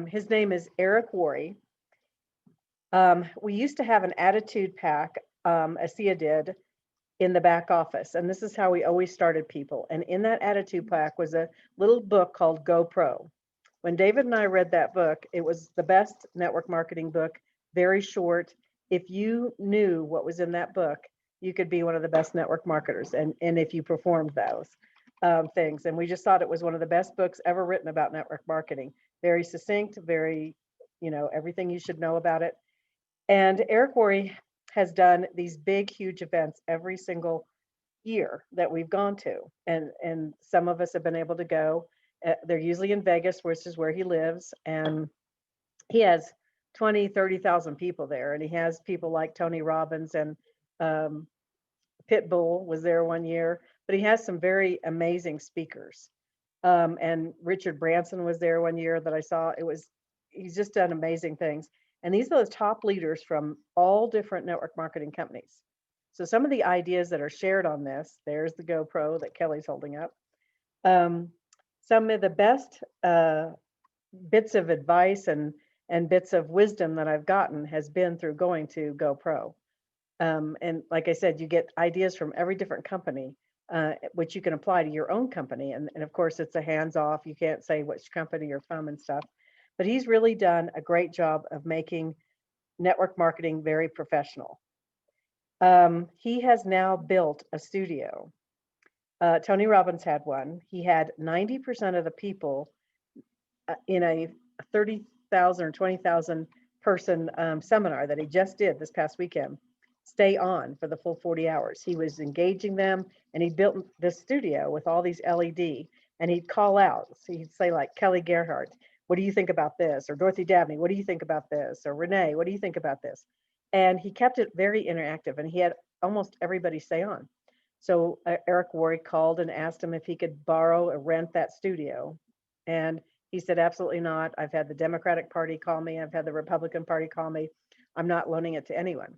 His name is Eric Worre. We used to have an attitude pack, ASEA did, in the back office. And this is how we always started people. And in that attitude pack was a little book called GoPro. When David and I read that book, it was the best network marketing book, very short. If you knew what was in that book, you could be one of the best network marketers. And if you performed those things. And we just thought it was one of the best books ever written about network marketing. Very succinct, very, everything you should know about it. And Eric Worre has done these big, huge events every single year that we've gone to. And some of us have been able to go. They're usually in Vegas, which is where he lives. And he has 20, 30,000 people there. And he has people like Tony Robbins and um, Pitbull was there one year. But he has some very amazing speakers. And Richard Branson was there one year that I saw. He's just done amazing things. And these are the top leaders from all different network marketing companies. So some of the ideas that are shared on this, there's the GoPro that Kelly's holding up. Um, some of the best bits of advice and bits of wisdom that I've gotten has been through going to GoPro. And like I said, you get ideas from every different company, which you can apply to your own company. And of course, it's a hands off. You can't say which company you're from and stuff. But he's really done a great job of making network marketing very professional. He has now built a studio. Tony Robbins had one. He had 90% of the people in a 30,000 or 20,000 person seminar that he just did this past weekend stay on for the full 40 hours. He was engaging them, and he built this studio with all these LED, and he'd call out. So he'd say like, Kelly Gerhardt, what do you think about this? Or Dorothy Dabney, what do you think about this? Or Renee, what do you think about this? And he kept it very interactive, and he had almost everybody stay on. So Eric Worre called and asked him if he could borrow or rent that studio. And he said, absolutely not. I've had the Democratic Party call me. I've had the Republican Party call me. I'm not loaning it to anyone.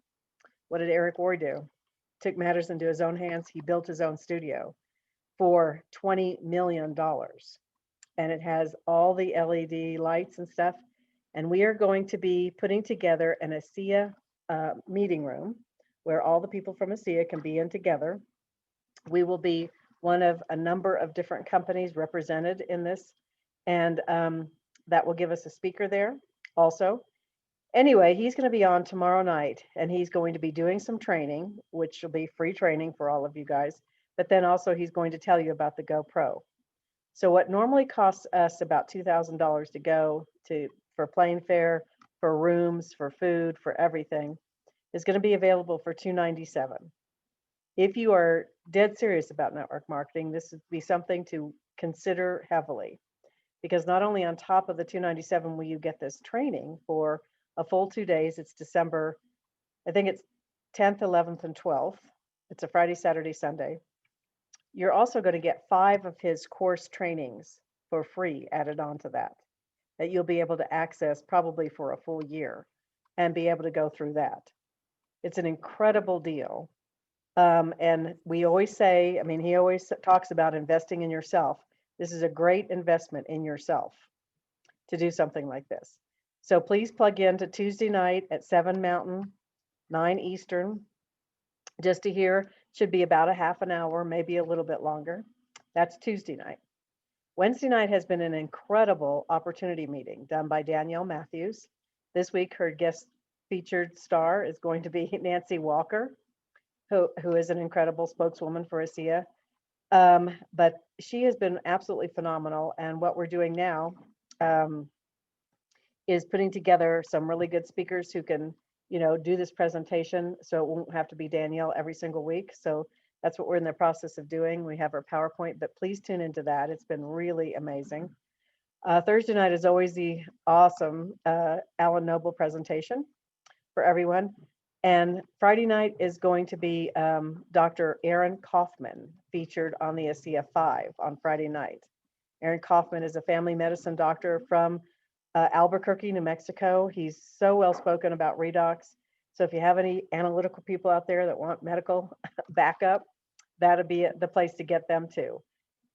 What did Eric Worre do? Took matters into his own hands. He built his own studio for $20 million. And it has all the LED lights and stuff. And we are going to be putting together an ASEA meeting room where all the people from ASEA can be in together. We will be one of a number of different companies represented in this. And that will give us a speaker there also. Anyway, he's going to be on tomorrow night, and he's going to be doing some training, which will be free training for all of you guys. But then also he's going to tell you about the GoPro. So what normally costs us about $2,000 to go to for plane fare, for rooms, for food, for everything, is going to be available for $297. If you are dead serious about network marketing, this would be something to consider heavily, because not only on top of the $297 will you get this training for a full 2 days. It's December, I think it's 10th, 11th, and 12th. It's a Friday, Saturday, Sunday. You're also going to get 5 of his course trainings for free added on to that you'll be able to access probably for a full year and be able to go through that. It's an incredible deal. And we always say, I mean, he always talks about investing in yourself. This is a great investment in yourself to do something like this. So please plug in to Tuesday night at 7 Mountain, 9 Eastern, just to hear. Should be about a half an hour, maybe a little bit longer. That's Tuesday night. Wednesday night has been an incredible opportunity meeting done by Danielle Matthews. This week, her guest featured star is going to be Nancy Walker, who is an incredible spokeswoman for ASEA. But she has been absolutely phenomenal. And what we're doing now is putting together some really good speakers who can, do this presentation. So it won't have to be Danielle every single week. So that's what we're in the process of doing. We have our PowerPoint, but please tune into that. It's been really amazing. Thursday night is always the awesome Alan Noble presentation for everyone. And Friday night is going to be Dr. Aaron Kaufman featured on the ASEA 5 on Friday night. Aaron Kaufman is a family medicine doctor from Albuquerque, New Mexico. He's so well spoken about redox. So if you have any analytical people out there that want medical backup, that'll be the place to get them to.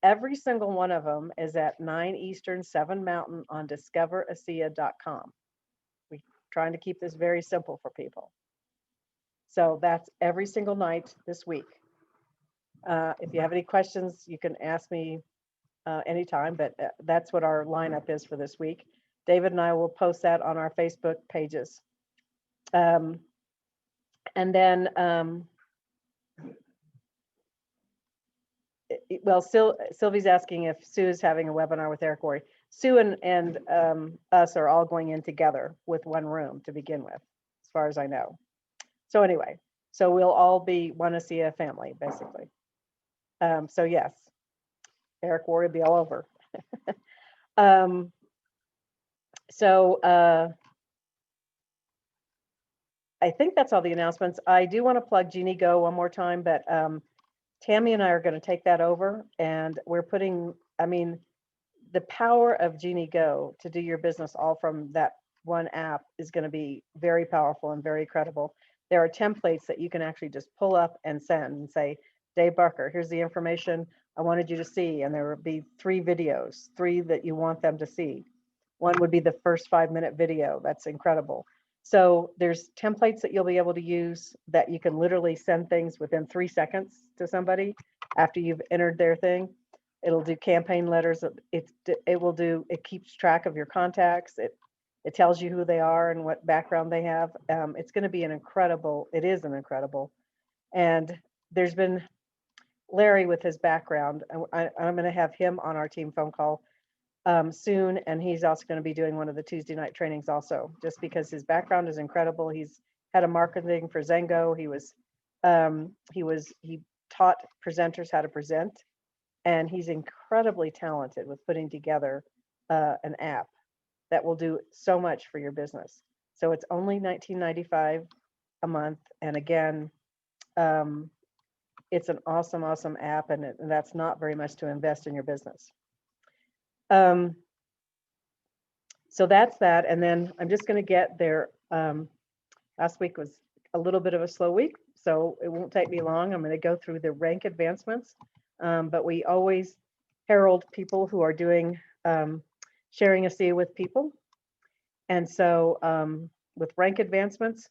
every single one of them is at 9 Eastern, 7 Mountain on discoverasia.com. We're trying to keep this very simple for people. So that's every single night this week. If you have any questions, you can ask me anytime, but that's what our lineup is for this week. David and I will post that on our Facebook pages. And then, well, Sylvie's asking if Sue is having a webinar with Eric Worre. Sue and us are all going in together with one room to begin with, as far as I know. So anyway, so we'll all be one ASEA family, basically. So yes, Eric Worre will be all over. I think that's all the announcements. I do want to plug Genie Go one more time, but Tammy and I are going to take that over, and we're putting, I mean, the power of Genie Go to do your business all from that one app is going to be very powerful and very credible. There are templates that you can actually just pull up and send and say, Dave Barker, here's the information I wanted you to see. And there will be 3 videos, 3 that you want them to see. One would be the first 5-minute video. That's incredible. So there's templates that you'll be able to use that you can literally send things within 3 seconds to somebody after you've entered their thing. It'll do campaign letters. It keeps track of your contacts. It tells you who they are and what background they have. It's going to be it is an incredible. And there's been Larry with his background. I'm going to have him on our team phone call soon, and he's also going to be doing one of the Tuesday night trainings also, just because his background is incredible. He's had a marketing for Zengo. He taught presenters how to present, and he's incredibly talented with putting together an app that will do so much for your business. So it's only $19.95 a month, and again, it's an awesome app, and that's not very much to invest in your business. So that's that. And then I'm just going to get there. Last week was a little bit of a slow week, so it won't take me long. I'm going to go through the rank advancements, but we always herald people who are doing sharing ASEA with people. And so with rank advancements,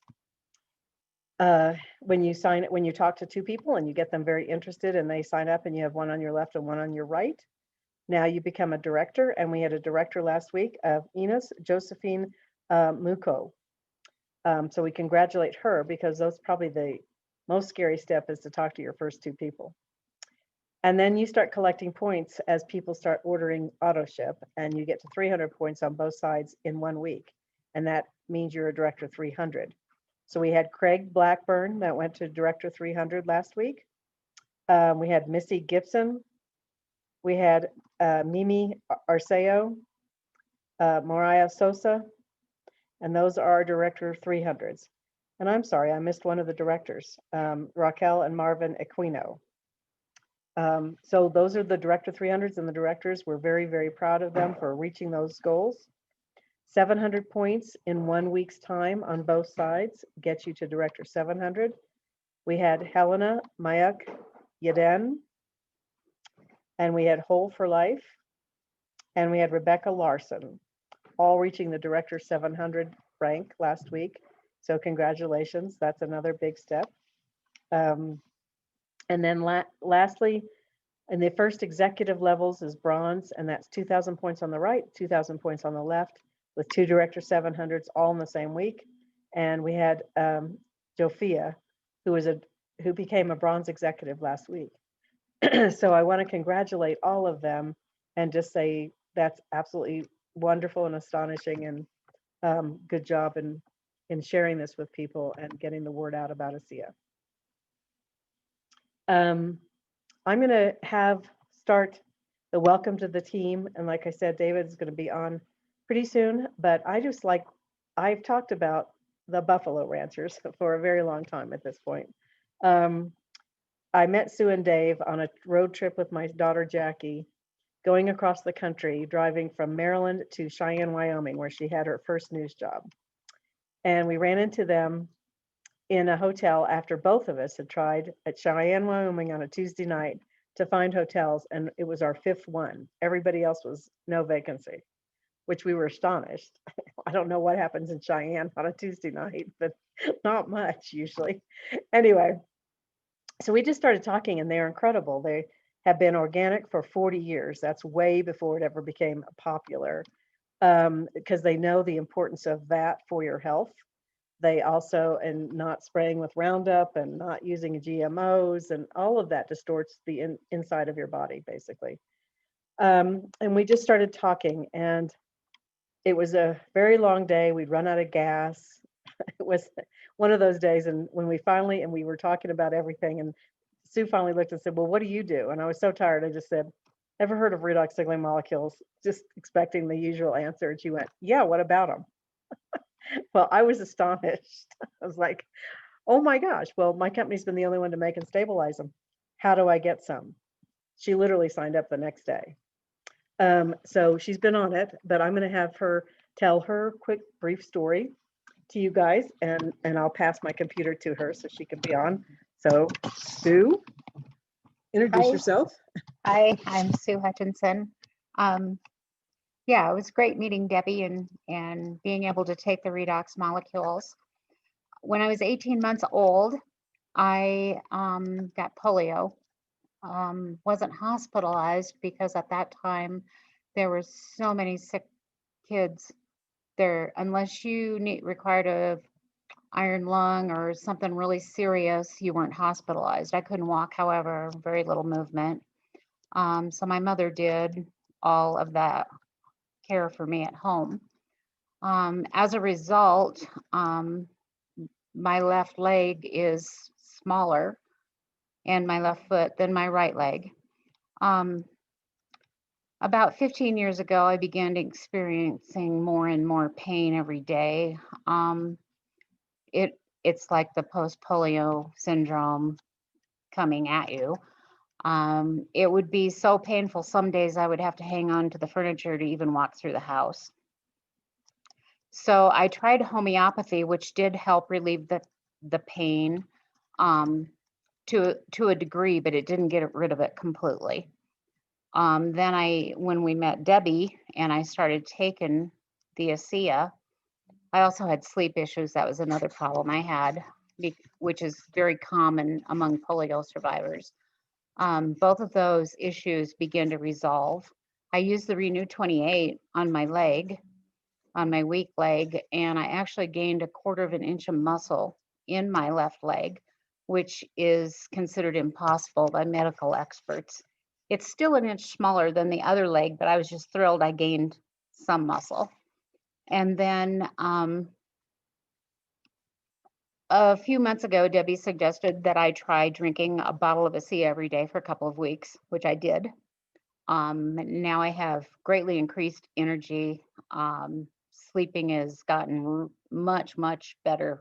when you talk to 2 people and you get them very interested and they sign up and you have one on your left and one on your right, now you become a director. And we had a director last week of Enos Josephine Muko. So we congratulate her, because that's probably the most scary step, is to talk to your first 2 people. And then you start collecting points as people start ordering auto ship, and you get to 300 points on both sides in 1 week. And that means you're a director 300. So we had Craig Blackburn that went to director 300 last week. We had Missy Gibson. We had Mimi Arceo, Mariah Sosa, and those are our director 300s. And I'm sorry, I missed one of the directors, Raquel and Marvin Aquino. So those are the director 300s and the directors. We're very, very proud of them for reaching those goals. 700 points in 1 week's time on both sides gets you to director 700. We had Helena Mayak Yaden, and we had Whole for Life, and we had Rebecca Larson, all reaching the director 700 rank last week. So congratulations, that's another big step. And then lastly, in the first executive levels is bronze, and that's 2,000 points on the right, 2,000 points on the left, with 2 director 700s all in the same week. And we had Jofia, who became a bronze executive last week. So I want to congratulate all of them and just say that's absolutely wonderful and astonishing, and good job in sharing this with people and getting the word out about ASEA. I'm going to start the welcome to the team. And like I said, David is going to be on pretty soon, but I've talked about the Buffalo Ranchers for a very long time at this point. I met Sue and Dave on a road trip with my daughter, Jackie, going across the country, driving from Maryland to Cheyenne, Wyoming, where she had her first news job. And we ran into them in a hotel after both of us had tried at Cheyenne, Wyoming on a Tuesday night to find hotels, and it was our 5th one. Everybody else was no vacancy, which we were astonished. I don't know what happens in Cheyenne on a Tuesday night, but not much usually. Anyway, so we just started talking, and they're incredible. They have been organic for 40 years. That's way before it ever became popular, because they know the importance of that for your health. They also, and not spraying with Roundup and not using GMOs, and all of that distorts the inside of your body, basically. And we just started talking, and it was a very long day. We'd run out of gas. It was one of those days, and when we were talking about everything, and Sue finally looked and said, well, what do you do? And I was so tired, I just said, ever heard of redox signaling molecules? Just expecting the usual answer. And she went, yeah, what about them? Well, I was astonished. I was like, oh my gosh, well, my company's been the only one to make and stabilize them. How do I get some? She literally signed up the next day. So she's been on it, but I'm going to have her tell her quick, brief story to you guys, and I'll pass my computer to her so she can be on. So Sue, introduce yourself. Hi, I'm Sue Hutchinson. Yeah, it was great meeting Debbie and being able to take the redox molecules. When I was 18 months old, I got polio. Wasn't hospitalized because at that time there were so many sick kids there. Unless you required a iron lung or something really serious, you weren't hospitalized. I couldn't walk, however, very little movement. So my mother did all of that care for me at home. As a result, my left leg is smaller and my left foot than my right leg. About 15 years ago, I began experiencing more and more pain every day. It's like the post-polio syndrome coming at you. It would be so painful. Some days I would have to hang on to the furniture to even walk through the house. So I tried homeopathy, which did help relieve the pain to a degree, but it didn't get rid of it completely. Then when we met Debbie and I started taking the ASEA, I also had sleep issues. That was another problem I had, which is very common among polio survivors. Both of those issues began to resolve. I used the Renew 28 on my leg, on my weak leg, and I actually gained 1/4 of an inch of muscle in my left leg, which is considered impossible by medical experts. It's still an inch smaller than the other leg, but I was just thrilled I gained some muscle. And then a few months ago, Debbie suggested that I try drinking a bottle of ASEA every day for a couple of weeks, which I did. Now I have greatly increased energy. Sleeping has gotten much, much better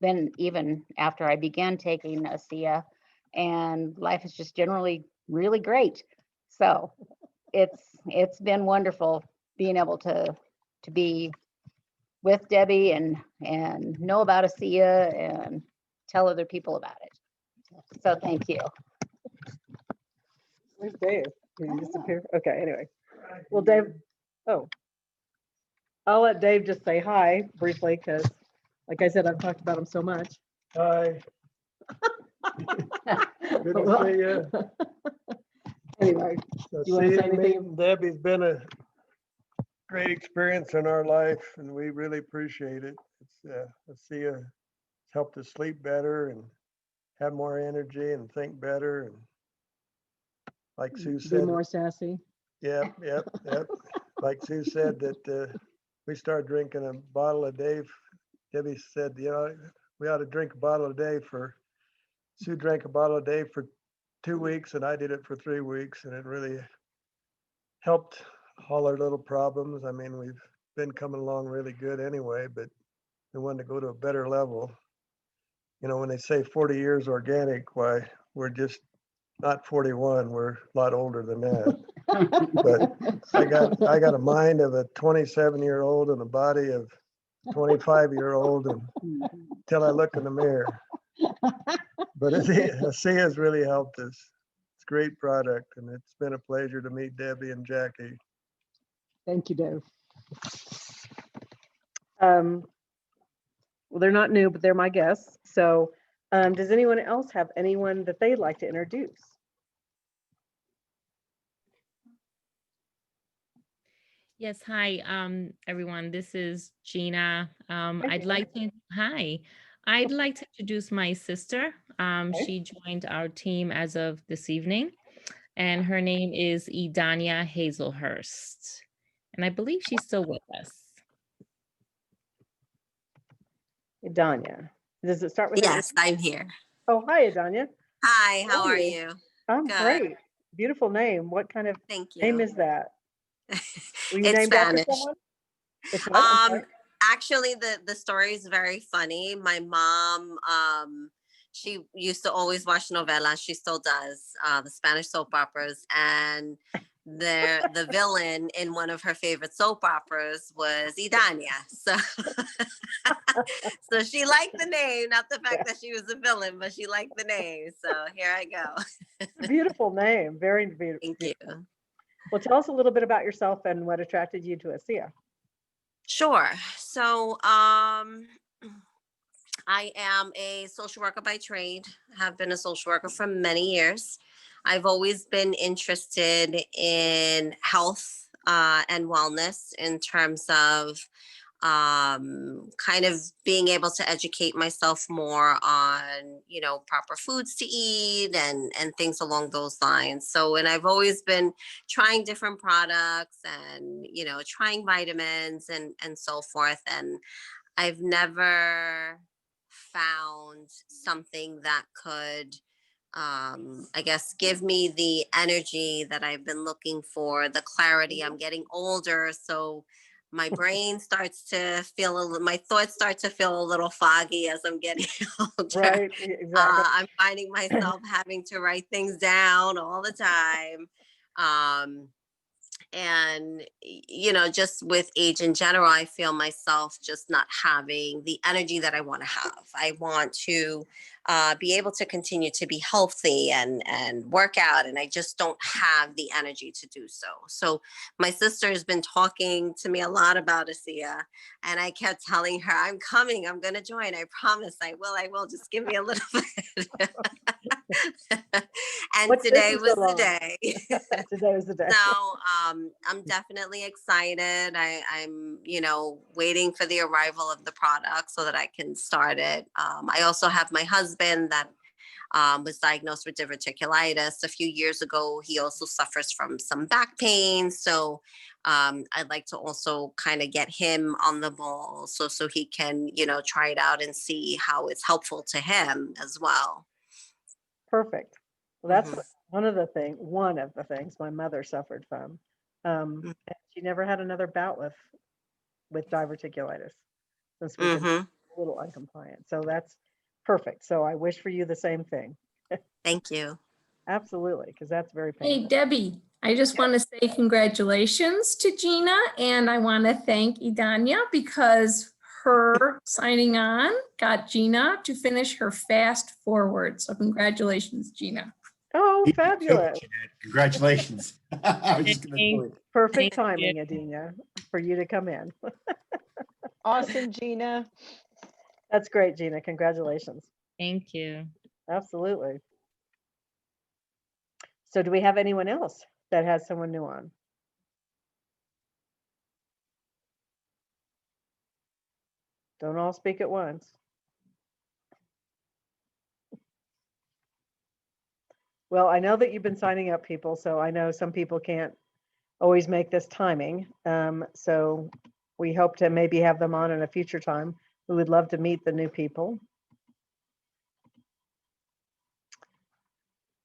than even after I began taking ASEA, and life is just generally really great. So it's been wonderful being able to be with Debbie and know about ASEA and tell other people about it. So thank you. Where's Dave? Did he disappear? Okay, anyway. Well, Dave, I'll let Dave just say hi briefly, because like I said, I've talked about him so much. Hi. Good to see you. Anyway, you wanna say anything? Meeting Debbie's been a great experience in our life, and we really appreciate it. ASEA has helped us sleep better and have more energy and think better. And like Sue be said, more sassy. yep. Like Sue said, that we started drinking a bottle a day. Debbie said, we ought to drink a bottle a day Sue drank a bottle a day for 2 weeks, and I did it for 3 weeks, and it really helped all our little problems. I mean, we've been coming along really good anyway, but we wanted to go to a better level. When they say 40 years organic, why, we're just not 41, we're a lot older than that. But I got a mind of a 27-year-old and a body of 25-year-old until I look in the mirror. But ASEA has really helped us. It's great product, and it's been a pleasure to meet Debbie and Jackie. Thank you, Dave. Well, they're not new, but they're my guests. So does anyone else have anyone that they'd like to introduce? Yes, hi, everyone. This is Gina. I'd Gina. like to, hi. I'd like to introduce my sister. Okay. She joined our team as of this evening, and her name is Idania Hazelhurst. And I believe she's still with us. Idania. Does it start with an E? Yes, I'm here. Oh, hi, Idania. Hi, how are are you? you? I'm Good. great. Beautiful name. What kind of Thank you. name is that? Were you It's named after Spanish. someone? It's what? I'm sorry. Actually, the story is very funny. My mom, she used to always watch novelas. She still does, the Spanish soap operas, and the villain in one of her favorite soap operas was Idania. So, so she liked the name, not the fact that she was a villain, but she liked the name. So here I go. Beautiful name. Very beautiful. Thank you. Well, tell us a little bit about yourself and what attracted you to ASEA. Sure. So, I am a social worker by trade, have been a social worker for many years. I've always been interested in health and wellness in terms of kind of being able to educate myself more on, you know, proper foods to eat and things along those lines. So, and I've always been trying different products and, you know, trying vitamins and so forth. And I've never found something that could, I guess, give me the energy that I've been looking for, the clarity. I'm getting older, so my brain starts to feel my thoughts start to feel a little foggy as I'm getting older. Right, exactly. I'm finding myself having to write things down all the time. And you know, just with age in general, I feel myself just not having the energy that I want to have. I want to be able to continue to be healthy and work out, and I just don't have the energy to do so. So my sister has been talking to me a lot about ASEA, and I kept telling her, I'm coming, I'm going to join, I promise I will, just give me a little bit. And What's today taking was so the long? day. Today was the day. So I'm definitely excited. I'm, you know, waiting for the arrival of the product so that I can start it. I also have my husband that was diagnosed with diverticulitis a few years ago. He also suffers from some back pain. So I'd like to also kind of get him on the ball so he can, you know, try it out and see how it's helpful to him as well. Perfect. Well, that's Mhm. one of the things my mother suffered from. And she never had another bout with diverticulitis since we've been Mhm. a little uncompliant. So that's perfect. So I wish for you the same thing. Thank you. Absolutely, because that's very Hey, painful. Debbie, I just want to say congratulations to Gina, and I want to thank Idania because her signing on got Gina to finish her fast forward. So congratulations, Gina. Oh, You too, fabulous. Jeanette. Congratulations. I was just gonna Thank- tell you. Perfect Thank you. timing, Adina, for you to come in. Awesome, Gina. That's great, Gina. Congratulations. Thank you. Absolutely. So do we have anyone else that has someone new on? Don't all speak at once. Well, I know that you've been signing up people, so I know some people can't always make this timing. So we hope to maybe have them on in a future time. We would love to meet the new people.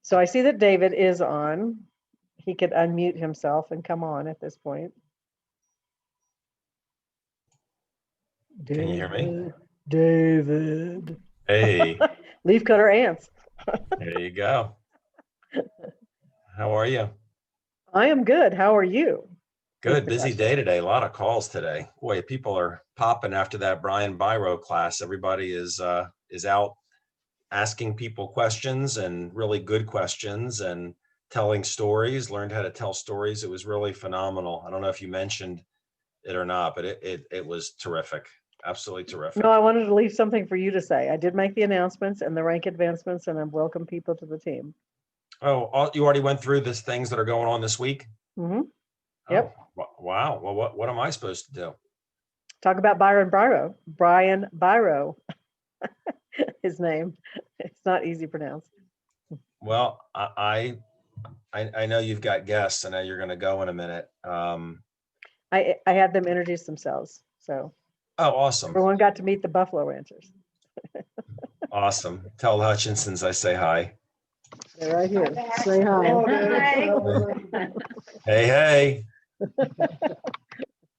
So I see that David is on. He could unmute himself and come on at this point. Can you hear me? David. Hey, Leaf cutter ants. there you go. How are you? I am good. How are you? Good, busy day today. A lot of calls today. Boy, people are popping after that Brian Biro class. Everybody is out asking people questions and really good questions. And telling stories, learned how to tell stories. It was really phenomenal. I don't know if you mentioned it or not, but it was terrific. Absolutely terrific. No, I wanted to leave something for you to say. I did make the announcements and the rank advancements, and I've welcomed people to the team. Oh, you already went through the things that are going on this week? Hmm. Yep. Oh, wow. Well, what am I supposed to do? Talk about Byron Biro. Brian Biro, his name. It's not easy to pronounce. Well, I know you've got guests. I know you're going to go in a minute. I had them introduce themselves. So Oh, awesome. everyone got to meet the Buffalo Ranchers. Awesome. Tell the Hutchinsons I say hi. They're right here. Say hi. Hey.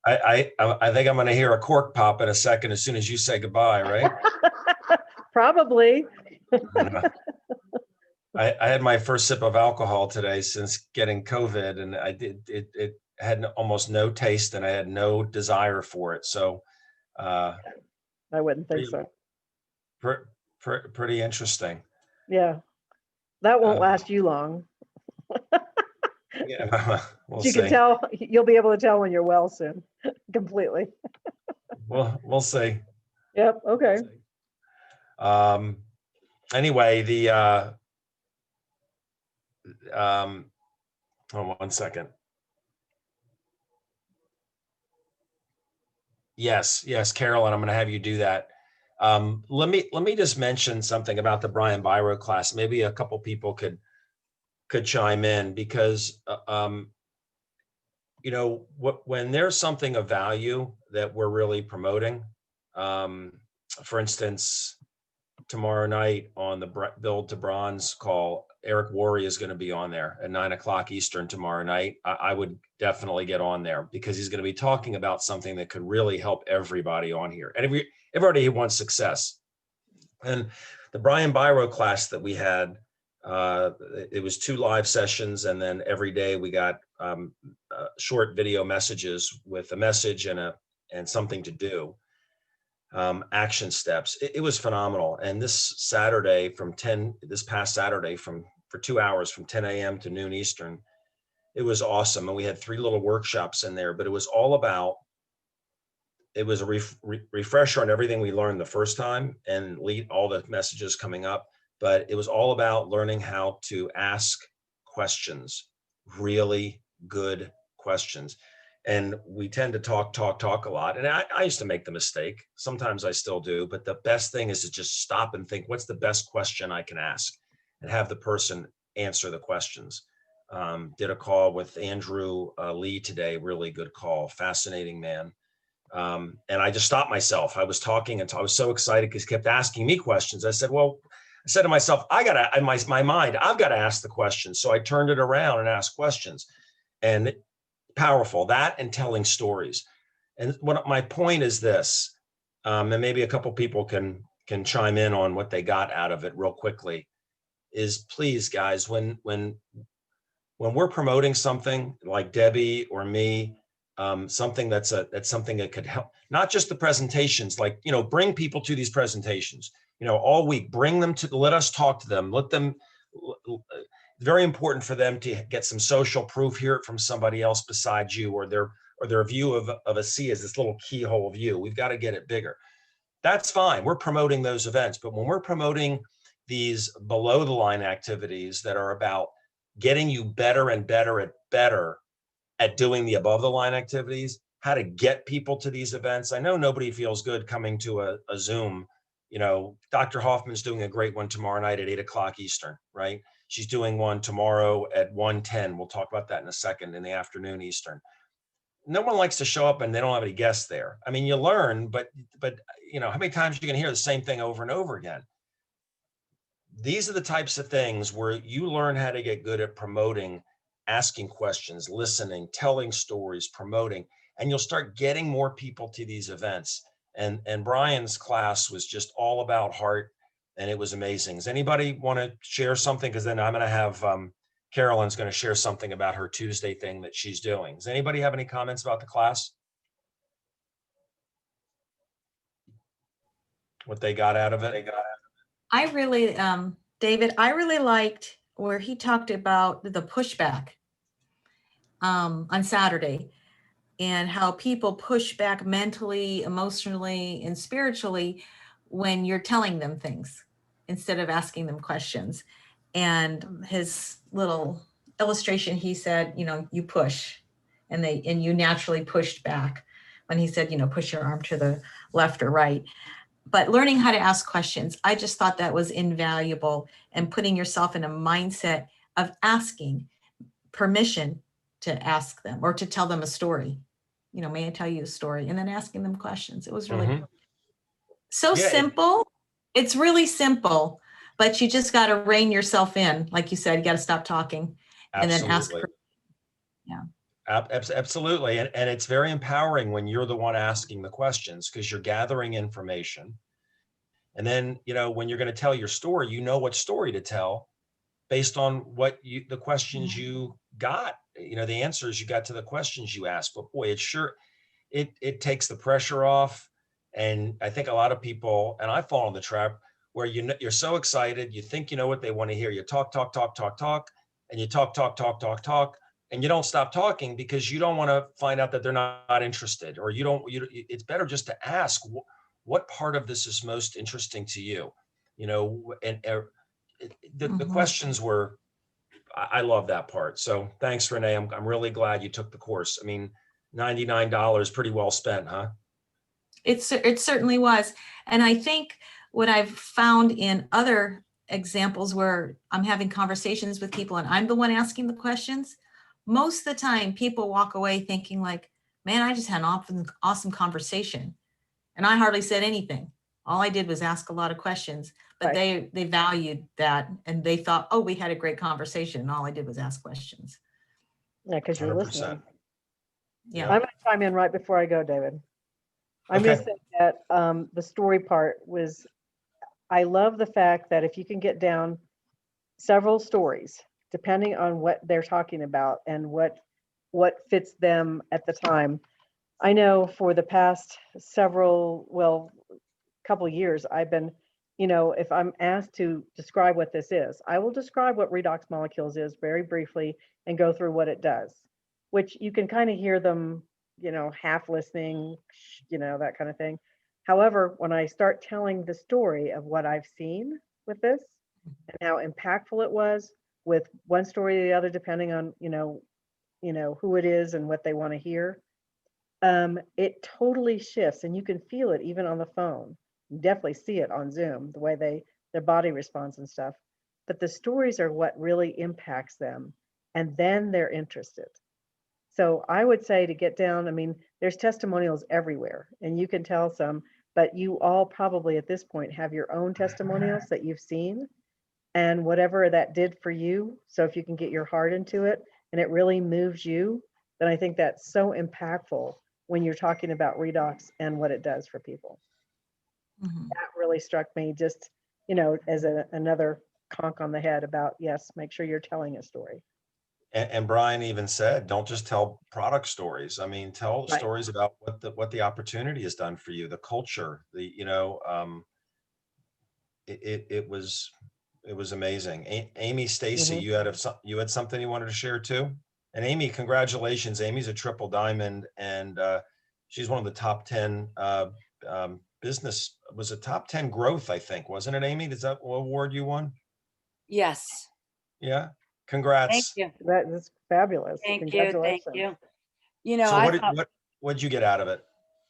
I think I'm going to hear a cork pop in a second as soon as you say goodbye, right? Probably. I had my first sip of alcohol today since getting COVID, and it had almost no taste, and I had no desire for it. So I wouldn't think so. Pretty interesting. Yeah. That won't last you long. Yeah, we'll You see. can tell, you'll be able to tell when you're well soon. Completely. We'll see. Yep. Okay. Anyway, hold on 1 second. Yes, Carolyn, I'm going to have you do that. Let me just mention something about the Brian Biro class. Maybe a couple people could chime in, because when there's something of value that we're really promoting, for instance, tomorrow night on the Build to Bronze call, Eric Worre is going to be on there at 9:00 Eastern tomorrow night. I would definitely get on there, because he's going to be talking about something that could really help everybody on here, and everybody who wants success. And the Brian Biro class that we had, it was 2 live sessions, and then every day we got short video messages with a message and something to do. Action steps. It was phenomenal. And this past Saturday for 2 hours from 10 a.m. to noon Eastern, it was awesome. And we had 3 little workshops in there, but it was all about, it was a refresher on everything we learned the first time and lead all the messages coming up. But it was all about learning how to ask questions, really good questions. And we tend to talk a lot. And I used to make the mistake. Sometimes I still do. But the best thing is to just stop and think, what's the best question I can ask? And have the person answer the questions. Did a call with Andrew Lee today. Really good call. Fascinating man. And I just stopped myself. I was talking and I was so excited because he kept asking me questions. I said to myself, in my mind, I've got to ask the questions. So I turned it around and asked questions. And powerful, that and telling stories. And what my point is this, and maybe a couple people can chime in on what they got out of it real quickly, is please, guys, when we're promoting something like Debbie or me, something that's something that could help, not just the presentations, like, bring people to these presentations, all week, bring them let us talk to them, let them, very important for them to get some social proof, hear it from somebody else besides you, or their view of a C as this little keyhole view. We've got to get it bigger. That's fine. We're promoting those events, but when we're promoting these below the line activities that are about getting you better and better at doing the above the line activities, how to get people to these events. I know nobody feels good coming to a Zoom. Dr. Hoffman's doing a great one tomorrow night at 8:00 Eastern, right? She's doing one tomorrow at 1:10. We'll talk about that in a second, in the afternoon Eastern. No one likes to show up and they don't have any guests there. I mean, you learn, but how many times are you going to hear the same thing over and over again? These are the types of things where you learn how to get good at promoting, asking questions, listening, telling stories, promoting, and you'll start getting more people to these events. And Brian's class was just all about heart, and it was amazing. Does anybody want to share something? Because then I'm going to have Carolyn's going to share something about her Tuesday thing that she's doing. Does anybody have any comments about the class? What they got out of it? I really, David, I really liked where he talked about the pushback on Saturday, and how people push back mentally, emotionally, and spiritually when you're telling them things instead of asking them questions. And his little illustration, he said, you push, and you naturally pushed back when he said, push your arm to the left or right. But learning how to ask questions, I just thought that was invaluable, and putting yourself in a mindset of asking permission to ask them or to tell them a story. May I tell you a story? And then asking them questions. It was really Mhm. so Yeah, simple. It's really simple, but you just got to rein yourself in. Like you said, you got to stop talking and then ask. Absolutely. Yeah. Absolutely. And it's very empowering when you're the one asking the questions, because you're gathering information. And then, when you're going to tell your story, you know what story to tell based on the questions you got, the answers you got to the questions you asked. But boy, it takes the pressure off. And I think a lot of people, and I fall in the trap where you're so excited, you think you know what they want to hear. You talk, and you talk, and you don't stop talking because you don't want to find out that they're not interested, or it's better just to ask what part of this is most interesting to you, and the questions were, I love that part. So thanks, Renee. I'm really glad you took the course. I mean, $99, pretty well spent, huh? It certainly was. And I think what I've found in other examples where I'm having conversations with people and I'm the one asking the questions, most of the time people walk away thinking like, man, I just had an awesome conversation. And I hardly said anything. All I did was ask a lot of questions, but they valued that, and they thought, oh, we had a great conversation, and all I did was ask questions. Yeah, because you're 100%. listening. Yeah. I'm going to chime in right before I go, David. I'm going to say that the story part was, I love the fact that if you can get down several stories, depending on what they're talking about and what fits them at the time. I know for the past couple years, I've been, if I'm asked to describe what this is, I will describe what redox molecules is very briefly and go through what it does, which you can kind of hear them, half listening, that kind of thing. However, when I start telling the story of what I've seen with this and how impactful it was with one story or the other, depending on, who it is and what they want to hear, it totally shifts, and you can feel it even on the phone. You definitely see it on Zoom, the way their body responds and stuff. But the stories are what really impacts them, and then they're interested. So I would say to get down, I mean, there's testimonials everywhere, and you can tell some, but you all probably at this point have your own testimonials that you've seen, and whatever that did for you. So if you can get your heart into it and it really moves you, then I think that's so impactful when you're talking about redox and what it does for people. That really struck me, just, as another conk on the head about, yes, make sure you're telling a story. And Brian even said, don't just tell product stories. I mean, tell stories about what the opportunity has done for you, the culture, it was amazing. Amy, Stacy, you had something you wanted to share too? And Amy, congratulations. Amy's a triple diamond, and she's one of the top 10 business, was it top 10 growth, I think, wasn't it, Amy? Is that what award you won? Yes. Yeah. Congrats. Thank you. That is fabulous. Thank you. Congratulations. Thank you. You know, So what'd you get out of it?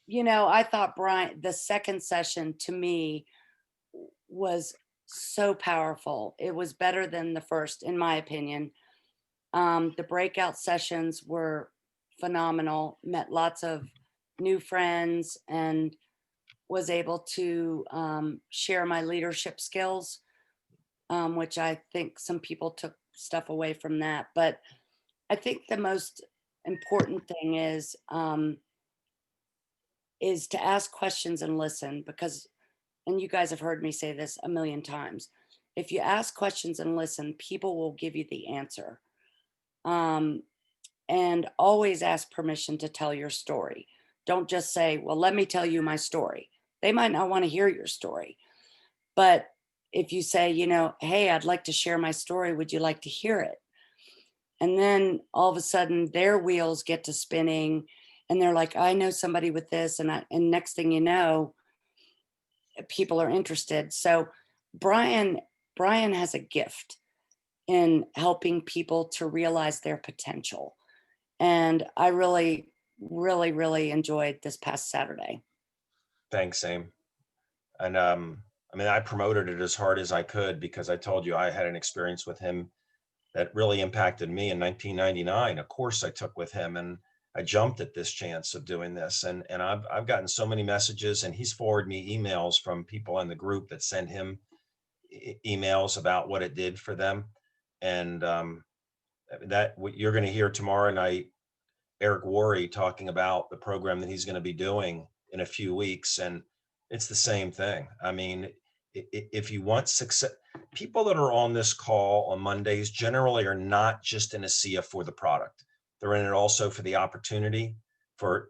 I thought, Brian, the second session to me was so powerful. It was better than the first, in my opinion. The breakout sessions were phenomenal, met lots of new friends, and was able to share my leadership skills, which I think some people took stuff away from that. But I think the most important thing is to ask questions and listen, because, and you guys have heard me say this a million times, if you ask questions and listen, people will give you the answer. And always ask permission to tell your story. Don't just say, well, let me tell you my story. They might not want to hear your story, but if you say, you know, hey, I'd like to share my story, would you like to hear it? And then all of a sudden their wheels get to spinning and they're like, I know somebody with this. And next thing you know, people are interested. So Brian has a gift in helping people to realize their potential. And I really, really, really enjoyed this past Saturday. Thanks, Aim. And I mean, I promoted it as hard as I could because I told you I had an experience with him that really impacted me in 1999. A course I took with him, and I jumped at this chance of doing this. And I've gotten so many messages, and he's forwarded me emails from people in the group that send him emails about what it did for them. And that what you're going to hear tomorrow night, Eric Worre talking about the program that he's going to be doing in a few weeks. And it's the same thing. I mean, if you want success, people that are on this call on Mondays generally are not just in ASEA for the product. They're in it also for the opportunity for